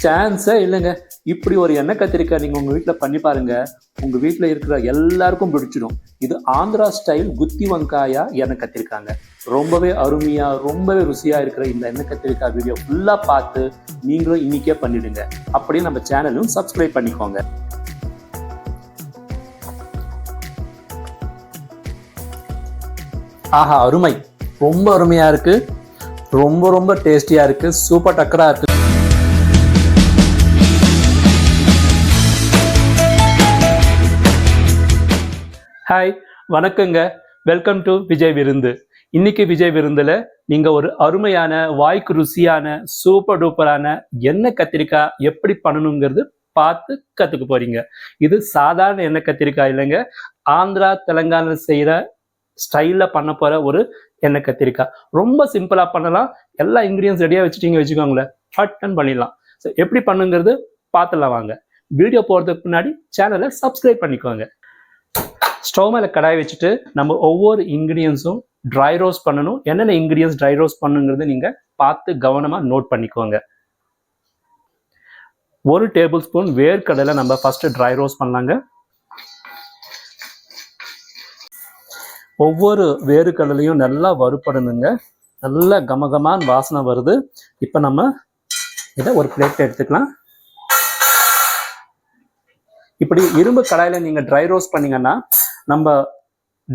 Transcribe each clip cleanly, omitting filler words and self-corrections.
சான்ஸே இல்லைங்க. இப்படி ஒரு எண்ணெய் கத்திரிக்காய் நீங்கள் உங்கள் வீட்டில் பண்ணி பாருங்க. உங்கள் வீட்டில் இருக்கிற எல்லாருக்கும் பிடிச்சிடும். இது ஆந்திரா ஸ்டைல் குத்தி வங்காயா எண்ணெய் கத்திரிக்காங்க. ரொம்பவே அருமையாக ரொம்பவே ருசியாக இருக்கிற இந்த எண்ணெய் கத்திரிக்காய் வீடியோ ஃபுல்லாக பார்த்து நீங்களும் இன்னைக்கே பண்ணிடுங்க. அப்படியே நம்ம சேனலும் சப்ஸ்கிரைப் பண்ணிக்கோங்க. ஆஹா, அருமை! ரொம்ப அருமையாக இருக்கு, ரொம்ப டேஸ்டியாக இருக்கு, சூப்பர் டக்கராக இருக்கு. ஹாய், வணக்கங்க. வெல்கம் டு விஜய் விருந்து. இன்னைக்கு விஜய் விருந்துல நீங்க ஒரு அருமையான வாய்க்கு ருசியான சூப்பர் டூப்பரான எண்ணெய் கத்திரிக்காய் எப்படி பண்ணணுங்கிறது பார்த்து கத்துக்க போறீங்க. இது சாதாரண எண்ணெய் கத்திரிக்காய் இல்லைங்க. ஆந்திரா தெலுங்கானா செய்யற ஸ்டைல்ல பண்ண போற ஒரு எண்ணெய் கத்திரிக்காய். ரொம்ப சிம்பிளா பண்ணலாம். எல்லா இன்கிரீடியன்ஸ் ரெடியா வச்சுக்கோங்களேன், ஃபட்டன் பண்ணிடலாம். எப்படி பண்ணுங்கிறது பார்த்துலாம் வாங்க. வீடியோ போறதுக்கு முன்னாடி சேனலை சப்ஸ்கிரைப் பண்ணிக்கோங்க. ஸ்டவ் மேலே கடாய் வச்சுட்டு நம்ம ஒவ்வொரு இன்கிரீடியன்ஸும் ட்ரை ரோஸ்ட் பண்ணணும். என்னென்ன இன்கிரீடியன்ஸ் ட்ரை ரோஸ்ட் பண்ணுங்கிறது நீங்கள் பார்த்து கவனமாக நோட் பண்ணிக்கோங்க. 1 டேபிள் ஸ்பூன் வேர்க்கடலை நம்ம ஃபஸ்ட்டு ட்ரை ரோஸ்ட் பண்ணலாங்க. ஒவ்வொரு வேர்க்கடலையும் நல்லா வறுப்படணுங்க. நல்லா கமகமான வாசனை வருது. இப்போ நம்ம இதை ஒரு பிளேட் எடுத்துக்கலாம். இப்படி இரும்பு கடாயில் நீங்கள் ட்ரை ரோஸ்ட் பண்ணீங்கன்னா நம்ம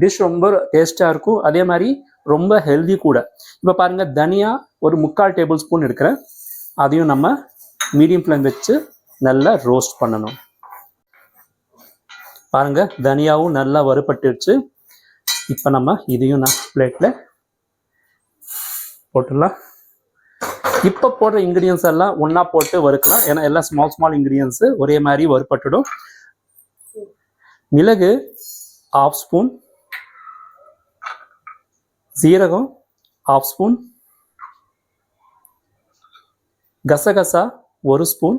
டிஷ் ரொம்ப டேஸ்டாக இருக்கும். அதே மாதிரி ரொம்ப ஹெல்தி கூட. இப்போ பாருங்கள், தனியா ஒரு 3/4 டேபிள் ஸ்பூன் எடுக்கிறேன். அதையும் நம்ம மீடியம் ஃப்ளேம் வச்சு நல்லா ரோஸ்ட் பண்ணணும். பாருங்கள், தனியாவும் நல்லா வறுபட்டுருச்சு. இப்போ நம்ம இதையும் நான் பிளேட்டில் போட்டுடலாம். இப்போ போடுற இன்க்ரீடியன்ஸ் எல்லாம் ஒன்றா போட்டு வறுக்கலாம். ஏன்னா எல்லாம் ஸ்மால் இன்க்ரீடியன்ஸு ஒரே மாதிரி வறுபட்டுடும். மிளகு 1/2 ஸ்பூன், சீரகம் 1/2 ஸ்பூன், கசகசா 1 ஸ்பூன்,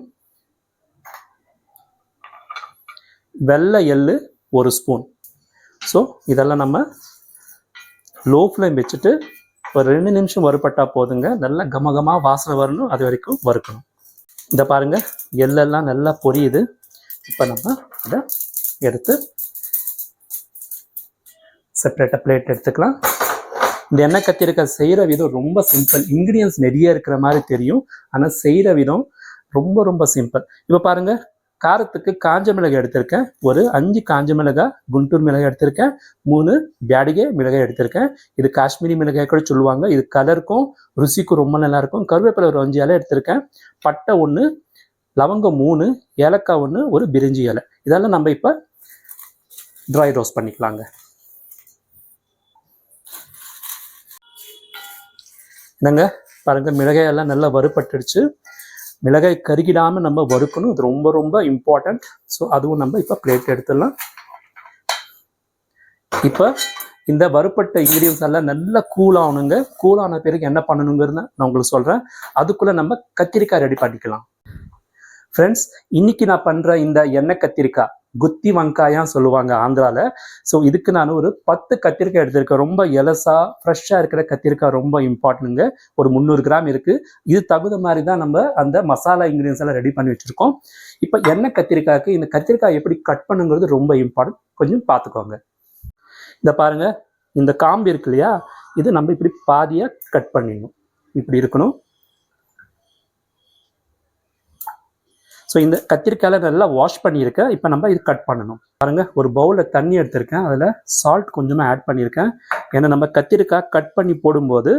வெள்ளை எள்ளு 1 ஸ்பூன். ஸோ இதெல்லாம் நம்ம லோ ஃப்ளேம் வச்சுட்டு ஒரு 2 நிமிஷம் வறுபட்டா போதுங்க. நல்லா கமகமாக வாசனை வரணும், அது வரைக்கும் வறுக்கணும். இதை பாருங்கள், எள்ளெல்லாம் நல்லா பொரியுது. இப்போ நம்ம இதை எடுத்து செப்பரேட்டாக பிளேட் எடுத்துக்கலாம். இந்த எண்ணெய் கத்திரிக்காய் செய்கிற விதம் ரொம்ப சிம்பிள். இன்க்ரீடியன்ஸ் நிறைய இருக்கிற மாதிரி தெரியும், ஆனால் செய்கிற விதம் ரொம்ப சிம்பிள். இப்போ பாருங்கள், காரத்துக்கு காஞ்ச மிளகாய் எடுத்திருக்கேன். ஒரு 5 காஞ்ச மிளகாய், குண்டூர் மிளகாய் எடுத்திருக்கேன். 3 பேடிகை மிளகாய் எடுத்திருக்கேன். இது காஷ்மீரி மிளகாய் கூட சொல்லுவாங்க. இது கலருக்கும் ருசிக்கும் ரொம்ப நல்லா இருக்கும். கருவேப்பிலை ஒரு 5 இலை எடுத்திருக்கேன். பட்டை 1, லவங்கம் 3, ஏலக்காய் 1, ஒரு பிரிஞ்சி இலை. இதெல்லாம் நம்ம இப்போ ட்ரை ரோஸ்ட் பண்ணிக்கலாங்க. என்னங்க பாருங்க, மிளகாய் எல்லாம் நல்லா வறுபட்டுடுச்சு. மிளகாய் கருகிடாமல் நம்ம வறுக்கணும். இது ரொம்ப இம்பார்ட்டன்ட். ஸோ அதுவும் நம்ம இப்போ பிளேட் எடுத்துடலாம். இப்போ இந்த வறுப்பட்ட இன்க்ரீடியன்ஸ் எல்லாம் நல்லா கூல் ஆகணுங்க. கூல் ஆன பிறகு என்ன பண்ணணுங்கிறத நான் உங்களுக்கு சொல்கிறேன். அதுக்குள்ளே நம்ம கத்திரிக்காய் ரெடி பண்ணிக்கலாம். ஃப்ரெண்ட்ஸ், இன்னைக்கு நான் பண்ணுற இந்த எண்ணெய் கத்திரிக்காய் குத்தி வங்காயம் சொல்லுவாங்க ஆந்திராவில். ஸோ இதுக்கு நான் ஒரு 10 கத்திரிக்காய் எடுத்திருக்கேன். ரொம்ப எலசா ஃப்ரெஷ்ஷாக இருக்கிற கத்திரிக்காய் ரொம்ப இம்பார்ட்டன்ட்டுங்க. ஒரு 300 கிராம் இருக்குது. இது தகுந்த மாதிரி தான் நம்ம அந்த மசாலா இன்க்ரீடியன்ஸ் எல்லாம் ரெடி பண்ணி வச்சுருக்கோம். இப்போ எண்ணெய் கத்திரிக்காய்க்கு இந்த கத்திரிக்காய் எப்படி கட் பண்ணுங்கிறது ரொம்ப இம்பார்ட்டன்ட். கொஞ்சம் பார்த்துக்கோங்க. இந்த பாருங்கள், இந்த காம்பு இருக்கு இல்லையா, இது நம்ம இப்படி பாதியாக கட் பண்ணிடணும். இப்படி இருக்கணும். ஸோ இந்த கத்திரிக்காயில் நல்லா வாஷ் பண்ணியிருக்கேன். இப்போ நம்ம இது கட் பண்ணணும். பாருங்கள், ஒரு பவுலில் தண்ணி எடுத்திருக்கேன். அதில் சால்ட் கொஞ்சமாக ஆட் பண்ணியிருக்கேன். ஏன்னா நம்ம கத்திரிக்காய் கட் பண்ணி போடும்போது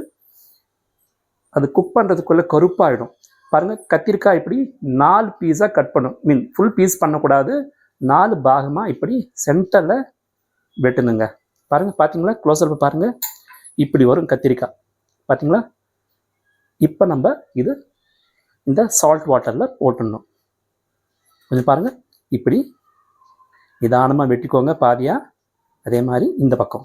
அது குக் பண்ணுறதுக்குள்ளே கருப்பாயிடும். பாருங்கள், கத்திரிக்காய் இப்படி 4 பீஸாக கட் பண்ணும். ஃபுல் பீஸ் பண்ணக்கூடாது. 4 பாகமாக இப்படி சென்டரில் வெட்டணுங்க. பாருங்கள், பார்த்தீங்களா? க்ளோஸில் பாருங்கள், இப்படி வரும் கத்திரிக்காய். பார்த்தீங்களா? இப்போ நம்ம இது இந்த சால்ட் வாட்டரில் போட்டுடணும். கொஞ்சம் பாருங்கள், இப்படி நிதானமாக வெட்டிக்கோங்க பாதியாக. அதே மாதிரி இந்த பக்கம்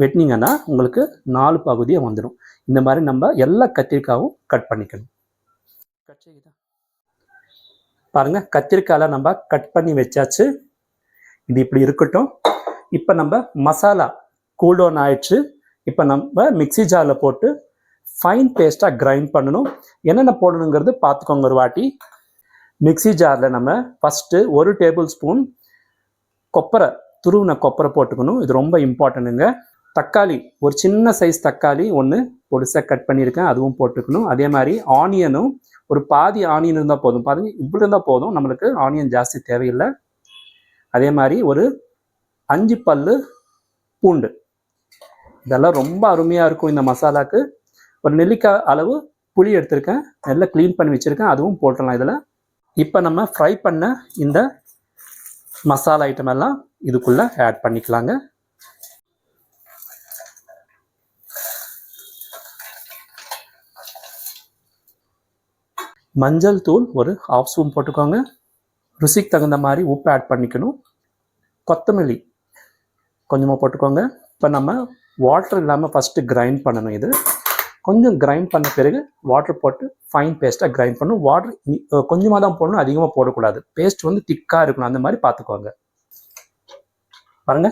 வெட்டினீங்கன்னா உங்களுக்கு 4 பகுதியாக வந்துடும். இந்த மாதிரி நம்ம எல்லா கத்திரிக்காயும் கட் பண்ணிக்கணும். பாருங்கள், கத்திரிக்காயில் நம்ம கட் பண்ணி வச்சாச்சு. இது இப்படி இருக்கட்டும். இப்போ நம்ம மசாலா கூல் டவுன் ஆயிடுச்சு. இப்போ நம்ம மிக்ஸி ஜாரில் போட்டு ஃபைன் பேஸ்ட்டாக கிரைண்ட் பண்ணணும். என்னென்ன போடணுங்கிறது பார்த்துக்கோங்க ஒரு வாட்டி. மிக்ஸி ஜாரில் நம்ம ஃபஸ்ட்டு 1 டேபிள் ஸ்பூன் கொப்பரை, துருவின கொப்பரை போட்டுக்கணும். இது ரொம்ப இம்பார்ட்டண்ட்டுங்க. தக்காளி, ஒரு சின்ன சைஸ் தக்காளி ஒன்று பொடிசாக கட் பண்ணியிருக்கேன், அதுவும் போட்டுக்கணும். அதே மாதிரி ஆனியனும் ஒரு பாதி ஆனியன் இருந்தால் போதும். பாருங்க, இப்படி இருந்தால் போதும், நம்மளுக்கு ஆனியன் ஜாஸ்தி தேவையில்லை. அதே மாதிரி ஒரு 5 பல்லு பூண்டு. இதெல்லாம் ரொம்ப அருமையாக இருக்கும் இந்த மசாலாவுக்கு. ஒரு நெல்லிக்காய் அளவு புளி எடுத்திருக்கேன், நல்லா க்ளீன் பண்ணி வச்சுருக்கேன், அதுவும் போட்டுடலாம் இதில். இப்போ நம்ம ஃப்ரை பண்ண இந்த மசாலா ஐட்டம் எல்லாம் இதுக்குள்ளே ஆட் பண்ணிக்கலாங்க. மஞ்சள் தூள் ஒரு 1/2 ஸ்பூன் போட்டுக்கோங்க. ருசிக்கு தகுந்த மாதிரி உப்பு ஆட் பண்ணிக்கணும். கொத்தமல்லி கொஞ்சமாக போட்டுக்கோங்க. இப்போ நம்ம வாட்டர் இல்லாமல் ஃபஸ்ட்டு கிரைண்ட் பண்ணணும். இது கொஞ்சம் கிரைண்ட் பண்ண பிறகு வாட்டர் போட்டு ஃபைன் பேஸ்ட்டாக கிரைண்ட் பண்ணணும். வாட்டர் கொஞ்சமாக தான் போடணும், அதிகமாக போடக்கூடாது. பேஸ்ட் வந்து திக்காக இருக்கணும், அந்த மாதிரி பார்த்துக்கோங்க. பாருங்க,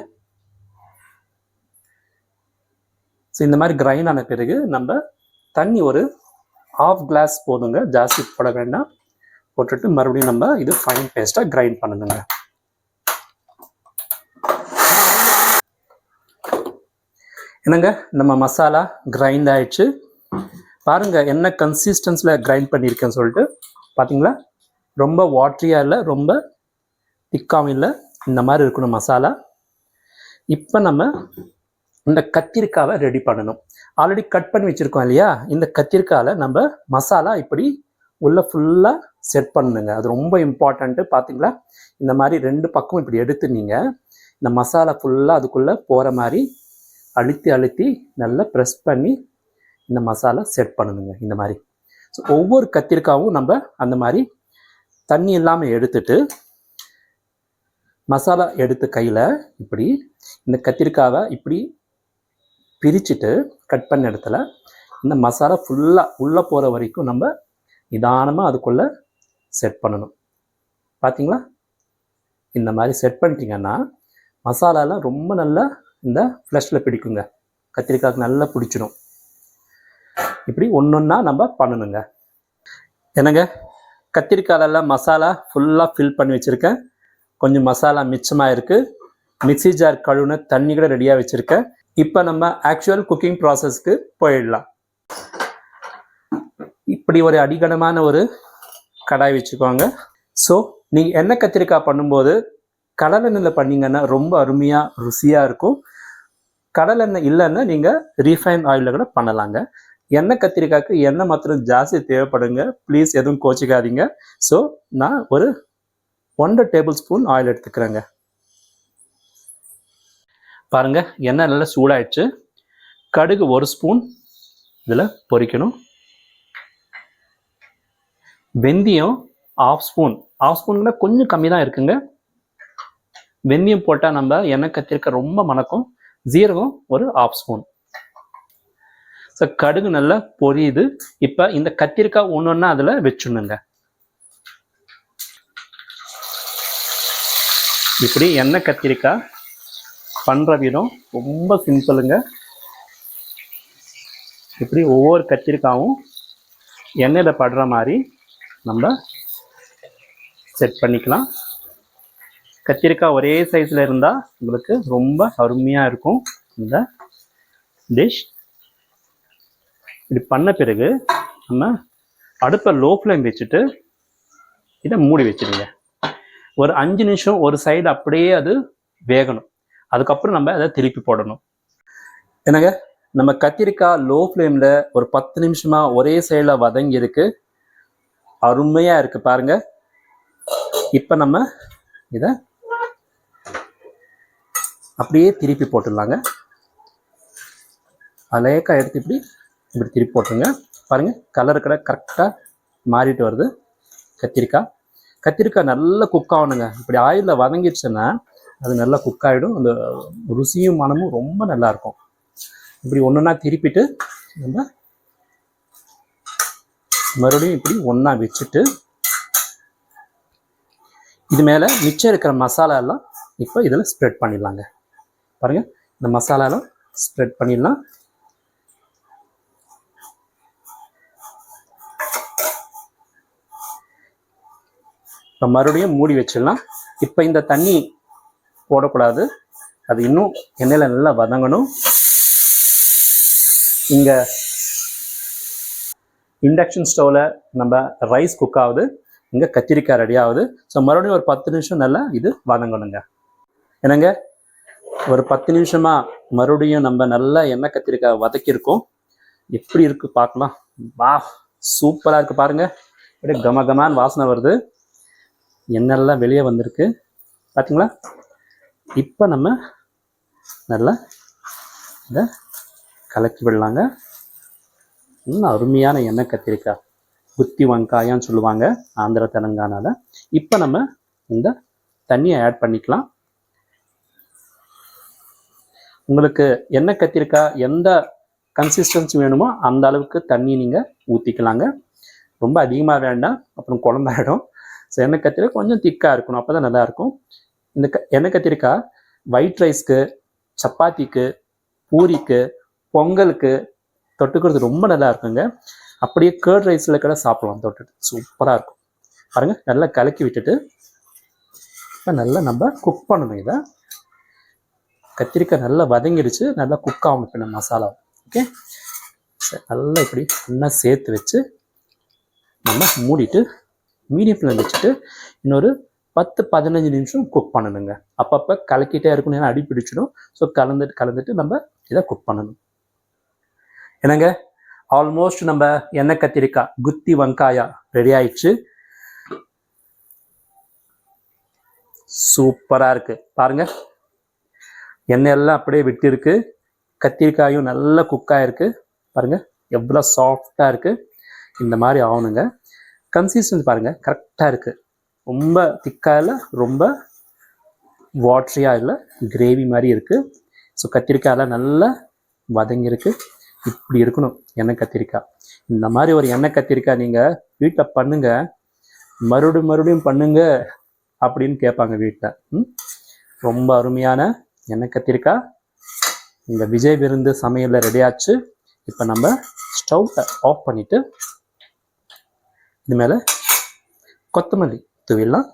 ஸோ இந்த மாதிரி கிரைண்ட் ஆன பிறகு நம்ம தண்ணி ஒரு 1/2 கிளாஸ் போதுங்க, ஜாஸ்தி போட வேண்டாம். போட்டுட்டு மறுபடியும் நம்ம இது ஃபைன் பேஸ்ட்டாக கிரைண்ட் பண்ணணுங்க. என்னங்க, நம்ம மசாலா கிரைண்ட் ஆயிடுச்சு. பாருங்க என்ன கன்சிஸ்டன்ஸில் கிரைண்ட் பண்ணியிருக்கேன்னு சொல்லிட்டு. பார்த்தீங்களா, ரொம்ப வாட்டரியாக இல்லை, ரொம்ப திக்காகவும் இல்லை, இந்த மாதிரி இருக்கணும் மசாலா. இப்போ நம்ம இந்த கத்திரிக்காவை ரெடி பண்ணணும். ஆல்ரெடி கட் பண்ணி வச்சுருக்கோம் இல்லையா, இந்த கத்திரிக்காயில் நம்ம மசாலா இப்படி உள்ள ஃபுல்லாக செட் பண்ணணுங்க. அது ரொம்ப இம்பார்ட்டண்ட்டு. பார்த்தீங்களா, இந்த மாதிரி 2 பக்கம் இப்படி எடுத்து நீங்கள் இந்த மசாலா ஃபுல்லாக அதுக்குள்ளே போகிற மாதிரி அழுத்தி அழுத்தி நல்லா ப்ரெஸ் பண்ணி இந்த மசாலா செட் பண்ணணுங்க இந்த மாதிரி. ஸோ ஒவ்வொரு கத்திரிக்காவும் நம்ம அந்த மாதிரி தண்ணி இல்லாமல் எடுத்துட்டு மசாலா எடுத்து கையில் இப்படி இந்த கத்திரிக்காவை இப்படி பிரிச்சுட்டு கட் பண்ண இடத்துல இந்த மசாலா ஃபுல்லாக உள்ளே போகிற வரைக்கும் நம்ம நிதானமாக அதுக்குள்ளே செட் பண்ணணும். பார்த்தீங்களா, இந்த மாதிரி செட் பண்ணிட்டீங்கன்னா மசாலாலாம் ரொம்ப நல்லா இந்த ஃப்ளஷில் பிடிக்குங்க, கத்திரிக்காய்க்கு நல்லா பிடிச்சிடும். இப்படி ஒன்றா நம்ம பண்ணணுங்க. என்னங்க, கத்திரிக்காயிலெல்லாம் மசாலா ஃபுல்லாக ஃபில் பண்ணி வச்சுருக்கேன். கொஞ்சம் மசாலா மிச்சமாக இருக்குது. மிக்ஸி ஜார் கழுவுன தண்ணி கூட ரெடியாக வச்சுருக்கேன். இப்போ நம்ம ஆக்சுவல் குக்கிங் ப்ராசஸ்க்கு போயிடலாம். இப்படி ஒரு அடிகனமான ஒரு கடாய் வச்சுக்கோங்க. ஸோ நீங்கள் எண்ணெய் கத்திரிக்காய் பண்ணும்போது கடலெண்ணெயில் பண்ணிங்கன்னா ரொம்ப அருமையாக ருசியாக இருக்கும். கடலெண்ணெய் இல்லைன்னா நீங்கள் ரீஃபைன் ஆயிலில் கூட பண்ணலாங்க. எண்ணெய் கத்திரிக்காய்க்கு எண்ணெய் மாத்திரம் ஜாஸ்தி தேவைப்படுங்க, ப்ளீஸ் எதுவும் கோச்சிக்காதீங்க. ஸோ நான் ஒரு 1 டேபிள் ஸ்பூன் ஆயில் எடுத்துக்கிறேங்க. பாருங்க, எண்ணெய் நல்லா சூடாயிடுச்சு. கடுகு 1 ஸ்பூன் இதில் பொரிக்கணும். வெந்தயம் 1/2 ஸ்பூன், 1/2 ஸ்பூன் கூட கொஞ்சம் கம்மி தான் இருக்குங்க. வெந்தயம் போட்டால் நம்ம எண்ணெய் கத்திரிக்காய் ரொம்ப மணக்கும். ஜீரகம் ஒரு 1/2 ஸ்பூன். ஸோ கடுகு நல்லா பொரியுது. இப்போ இந்த கத்திரிக்காய் ஒன்று அதில் வச்சுணுங்க. இப்படி எண்ணெய் கத்திரிக்காய் பண்ணுற விதம் ரொம்ப சிம்பிளுங்க. இப்படி ஒவ்வொரு கத்திரிக்காயும் எண்ணெயில் படுற மாதிரி நம்ம செட் பண்ணிக்கலாம். கத்திரிக்காய் ஒரே சைஸில் இருந்தால் உங்களுக்கு ரொம்ப அருமையாக இருக்கும் இந்த டிஷ். இப்படி பண்ண பிறகு நம்ம அடுப்பை லோ ஃப்ளேம் வச்சுட்டு இதை மூடி வச்சுடுங்க. ஒரு 5 நிமிஷம் ஒரு சைடு அப்படியே அது வேகணும். அதுக்கப்புறம் நம்ம அதை திருப்பி போடணும். என்னங்க, நம்ம கத்திரிக்காய் லோ ஃப்ளேமில் ஒரு 10 நிமிஷமாக ஒரே சைடில் வதங்கி இருக்கு, அருமையாக இருக்குது பாருங்கள். இப்போ நம்ம இதை அப்படியே திருப்பி போட்டுடலாங்க. அலேக்காய் எடுத்து இப்படி திருப்பி போட்டுருங்க. பாருங்கள், கலரு கடை கரெக்டாக மாறிட்டு வருது. கத்திரிக்காய் நல்லா குக் ஆகணுங்க. இப்படி ஆயிலில் வதங்கிடுச்சுன்னா அது நல்லா குக் ஆகிடும். அந்த ருசியும் மனமும் ரொம்ப நல்லாயிருக்கும். இப்படி ஒன்றா திருப்பிட்டு நம்ம மறுபடியும் இப்படி ஒன்றா வச்சுட்டு இது மேலே மிச்சம் இருக்கிற மசாலா எல்லாம் இப்போ இதில் ஸ்ப்ரெட் பண்ணிடலாங்க. பாருங்கள், இந்த மசாலாலாம் ஸ்ப்ரெட் பண்ணிடலாம். இப்போ மறுபடியும் மூடி வச்சிடலாம். இப்போ இந்த தண்ணி போடக்கூடாது, அது இன்னும் எண்ணெயில் நல்லா வதங்கணும். இங்கே இண்டக்ஷன் ஸ்டவ்வில் நம்ம ரைஸ் குக் ஆகுது, இங்கே கத்திரிக்காய் ரெடி ஆகுது. ஸோ மறுபடியும் ஒரு 10 நிமிஷம் நல்லா இது வதங்கணுங்க. என்னங்க, ஒரு 10 நிமிஷமாக மறுபடியும் நம்ம நல்லா எண்ணெய் கத்திரிக்காய் வதக்கியிருக்கோம். எப்படி இருக்கு பார்க்கலாம். வா, சூப்பராக இருக்குது பாருங்க. அப்படியே கம கமான்னு வாசனை வருது, எண்ணெய்லாம் வெளியே வந்திருக்கு பார்த்தீங்களா. இப்போ நம்ம நல்லா இதை கலக்கி விடலாங்க. இன்னும் அருமையான எண்ணெய் கத்திரிக்காய், குத்தி வங்காயான்னு சொல்லுவாங்க ஆந்திரா தெலுங்கானாவில். இப்போ நம்ம இந்த தண்ணியை ஆட் பண்ணிக்கலாம். உங்களுக்கு எண்ணெய் கத்திரிக்காய் எந்த கன்சிஸ்டன்சி வேணுமோ அந்த அளவுக்கு தண்ணி நீங்கள் ஊற்றிக்கலாங்க. ரொம்ப அதிகமாக வேண்டாம், அப்புறம் குழம்பாயிடும். ஸோ எண்ணெய் கத்திரிக்காய் கொஞ்சம் திக்காக இருக்கணும், அப்போ தான் நல்லாயிருக்கும். இந்த எண்ணெய் கத்திரிக்காய் ஒயிட் ரைஸ்க்கு, சப்பாத்திக்கு, பூரிக்கு, பொங்கலுக்கு தொட்டுக்கிறது ரொம்ப நல்லா இருக்குங்க. அப்படியே கேர்ட் ரைஸில் கூட சாப்பிடலாம் தொட்டுட்டு, சூப்பராக இருக்கும் பாருங்கள். நல்லா கலக்கி விட்டுட்டு இப்போ நல்லா நம்ம குக் பண்ணணும். இதை கத்திரிக்காய் நல்லா வதங்கிடுச்சு, நல்லா குக் ஆகணும் இப்போ நம்ம மசாலா. ஓகே, சரி, நல்லா இப்படி நல்லா சேர்த்து வச்சு நம்ம மூடிட்டு மீடியம் ஃப்ளேம் வச்சுட்டு இன்னொரு 10-15 நிமிஷம் குக் பண்ணணுங்க. அப்பப்போ கலக்கிட்டே இருக்கணும், ஏன்னா அடி பிடிச்சிடும். ஸோ கலந்துட்டு நம்ம இதை குக் பண்ணணும். என்னங்க, ஆல்மோஸ்ட் நம்ம எண்ணெய் கத்திரிக்காய் குத்தி வங்காயா ரெடி ஆயிடுச்சு. சூப்பராக இருக்கு பாருங்க. எண்ணெய் எல்லாம் அப்படியே விட்டு இருக்கு, கத்திரிக்காயும் நல்லா குக் ஆயிருக்கு பாருங்க, எவ்வளோ சாஃப்டாக இருக்கு. இந்த மாதிரி ஆகணுங்க. கன்சிஸ்டன்சி பாருங்க, கரெக்டாக இருக்கு. ரொம்ப திக்காக இல்லை, ரொம்ப வாட்ரியாக இல்லை, கிரேவி மாதிரி இருக்கு. ஸோ கத்திரிக்காயெல்லாம் நல்லா வதங்கியிருக்கு. இப்படி இருக்கணும் எண்ணெய் கத்திரிக்காய். இந்த மாதிரி ஒரு எண்ணெய் கத்திரிக்காய் நீங்கள் வீட்டில் பண்ணுங்க, மறுபடியும் பண்ணுங்க அப்படின்னு கேட்பாங்க வீட்டில். ரொம்ப அருமையான எண்ணெய் கத்திரிக்காய் இந்த விஜய் விருந்து சமையலில் ரெடி ஆச்சு. இப்போ நம்ம ஸ்டவ் ஆஃப் பண்ணிவிட்டு இது மேலே கொத்தமல்லி தூவிடலாம்.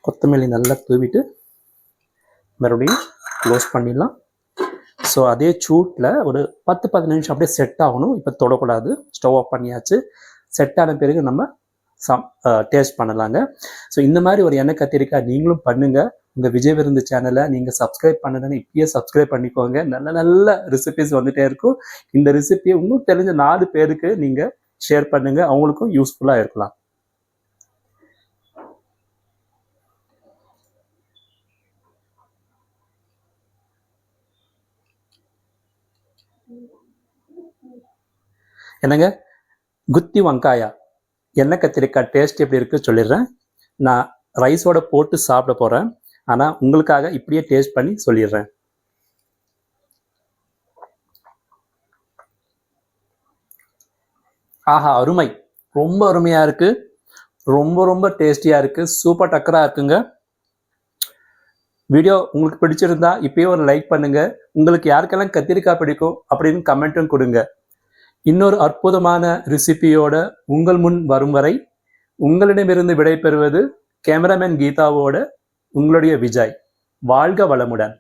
கொத்தமல்லி நல்லா தூவிட்டு மறுபடியும் க்ளோஸ் பண்ணிடலாம். ஸோ அதே சூட்டில் ஒரு 10-15 நிமிஷம் அப்படியே செட் ஆகணும். இப்போ தொடக்கூடாது, ஸ்டவ் ஆஃப் பண்ணியாச்சு. செட் ஆன பிறகு நம்ம டேஸ்ட் பண்ணலாங்க. ஸோ இந்த மாதிரி ஒரு எண்ணெய் கத்திரிக்காய் நீங்களும் பண்ணுங்கள். உங்கள் விஜய் விருந்து சேனலை நீங்கள் சப்ஸ்கிரைப் பண்ணலன்னு இப்பயே சப்ஸ்கிரைப் பண்ணிக்கோங்க. நல்ல நல்ல ரெசிபிஸ் வந்துகிட்டே இருக்கும். இந்த ரெசிபியை உங்களுக்கு தெரிஞ்ச 4 பேருக்கு நீங்கள் ஷேர் பண்ணுங்கள், அவங்களுக்கும் யூஸ்ஃபுல்லாக இருக்கலாம். என்னங்க, குத்தி வங்காயா எண்ணெய் கத்திரிக்காய் டேஸ்ட் எப்படி இருக்குது சொல்லிடுறேன். நான் ரைஸோட போட்டு சாப்பிட போகிறேன், ஆனால் உங்களுக்காக இப்படியே டேஸ்ட் பண்ணி சொல்லிடுறேன். ஆஹா, அருமை, ரொம்ப அருமையாக இருக்குது, ரொம்ப டேஸ்டியாக இருக்குது, சூப்பர் டக்கராக இருக்குங்க. வீடியோ உங்களுக்கு பிடிச்சிருந்தா இப்பயே ஒரு லைக் பண்ணுங்கள். உங்களுக்கு யாருக்கெல்லாம் கத்திரிக்காய் பிடிக்கும் அப்படின்னு கமெண்ட்டும் கொடுங்க. இன்னொரு அற்புதமான ரெசிபியோட உங்கள் முன் வரும் வரை உங்களிடமிருந்து விடைபெறுவது கேமராமேன் கீதாவோட உங்களுடைய விஜய். வாழ்க வளமுடன்.